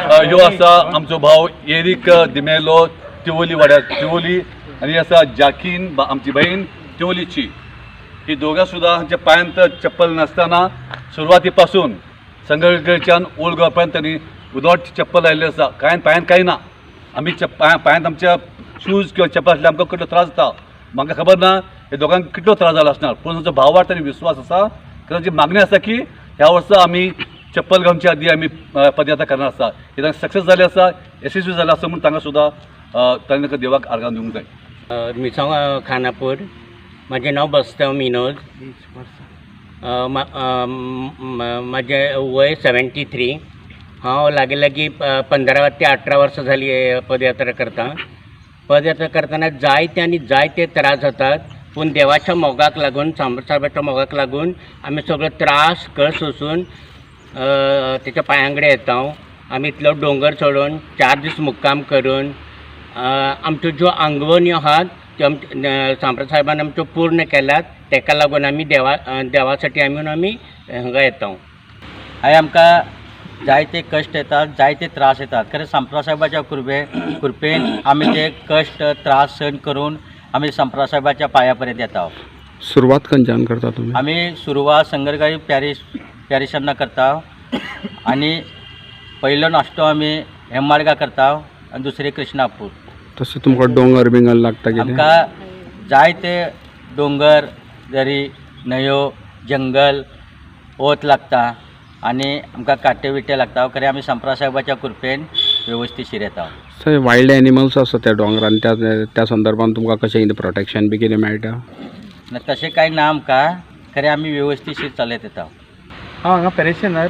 ह्यो आसा आमचो भाव एरिक दिमेलो तिवोली वाड्यार तिवोली, आनी आसा जाकीन आमची बहीण तिवोलीची. ही दोगां सुद्दां हांच्या पांयांत चप्पल नासतना सुरवाती पासून संगळगेच्यान ओल्ड गोवापर्यंत त्यांनी विदावट चप्पल लायिल्ली आसा. पांयांत कांय ना. आमी पांयांत आमच्या शूज किंवा चप्पल आसल्यार आमकां कितलो त्रास जाता म्हाका खबर ना. हे दोगांक कितलो त्रास जाला आसणार, पूण ताचो भावार तांणी विश्वास आसा. ताची मागणी आसा की ह्या वर्सा आमी चप्पल घालच्या आदी आमी पदयात्रा करणार आसा. हे सक्सेस जाले आसा, यशस्वी जाले आसा म्हणून तांकां सुद्दां तांकां देवाक आर्गां दिवंक जाय. मिसांव खानापूर. म्हजें नांव बसतेव मिनोद. म्हजें वय 73. हांव लागीं लागीं 15 ते 18 वर्सां जाली पदयात्रा करता. पदयात्रा करतना जायते आनी जायते त्रास जातात, पूण देवाच्या मोगाक लागून साहेबाच्या मोगाक लागून आमी सगळो त्रास कळ सोसून त्याच्या पांयांकडे येता. आमी इतलो डोंगर चडून 4 दीस मुक्काम करून आमच्यो ज्यो आंगवण्यो आहात त्यो सांप्र साहेबान आमच्यो पूर्ण केल्यात. तेका लागून आमी देवासाठी आमी हांगा येता. हांवें आमकां जायते कश्ट येतात, जायते त्रास येतात. खरें सांप्रा साहेबाच्या कृपेन आमी ते कश्ट त्रास सहन करून आमी सांप्रा साहेबाच्या पांया पर्यंत येता. सुरवात खंयच्यान करता तुमी? आमी सुरवात संगरगाळी पॅरिशांना करता, आनी पयलो नाश्तो आमी हेम्माळगा करता आनी दुसरे कृष्णापूर. तशें तुमकां डोंगर बिंगर लागता कितें? आमकां जायते डोंगर, दरी, न्हंयो, जंगल, ओत लागता आनी आमकां काटे विटे लागता. खरें आमी सांप्रा साहेबाच्या कृपेन वेवस्थितशीर येता. थंय वायल्ड एनिमल्स आसा त्या डोंगरान, त्या संदर्भान तुमकां कशें प्रोटेक्शन बी कितें मेळटा? तशें कांय ना आमकां. खरें आमी वेवस्थितशीर चलत येता. हांव हांगा पॅरिशनर.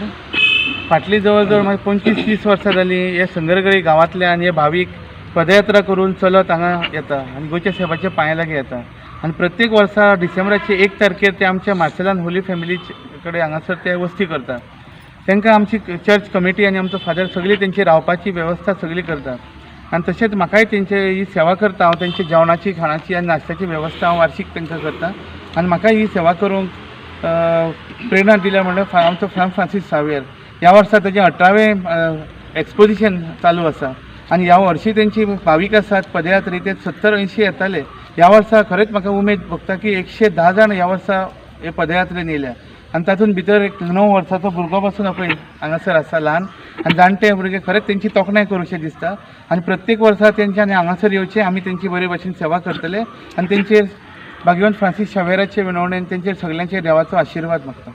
फाटली जवळ जवळ म्हाका 25-30 वर्सां जालीं हे संगरगळी गांवांतले आनी हे भावीक पदयात्रा करून चलत हांगा येता आनी गोंयच्या साहेबाच्या पांया लागीं येता. आनी प्रत्येक वर्सा डिसेंबराचे 1 तारखेर ते आमच्या मार्सेलान होली फॅमिली कडेन हांगासर ते वस्ती करतात. तांकां आमची चर्च कमिटी आनी आमचो फादर सगळी तेंची रावपाची वेवस्था सगळी करतात. आनी तशेंच म्हाकाय तेंचे ही सेवा करता. हांव तेंची जेवणाची खाणाची आनी नाश्त्याची वेवस्था हांव वार्षिक तांकां करता. आनी म्हाका ही सेवा करूंक प्रेरणा दिल्या म्हणल्यार आमचो फ्रांसीस सावेर. ह्या वर्सा तेजें 18वें एक्सपोजिशन चालू आसा आनी ह्या वर्षी तेंची भावीक आसात पदयात्री ते 70-80 येताले. ह्या वर्सा खरेंच म्हाका उमेद भोगता की 110 जाण ह्या वर्सा हे पदयात्रेन येयल्या. आनी तातूंत भितर एक 9 वर्साचो भुरगो पासून पळय हांगासर आसा ल्हान आनी जाणटे भुरगे. खरेंच तेंची तोखणाय करूशें दिसता आनी प्रत्येक वर्सा तेंच्यांनी हांगासर येवचें. आमी तेंची बरे भशेन सेवा करतले आनी तेंचेर भाग्यवान फ्रांसीस शावेराचे विनवणेन तेंचेर सगळ्यांचेर देवाचो आशिर्वाद मागता.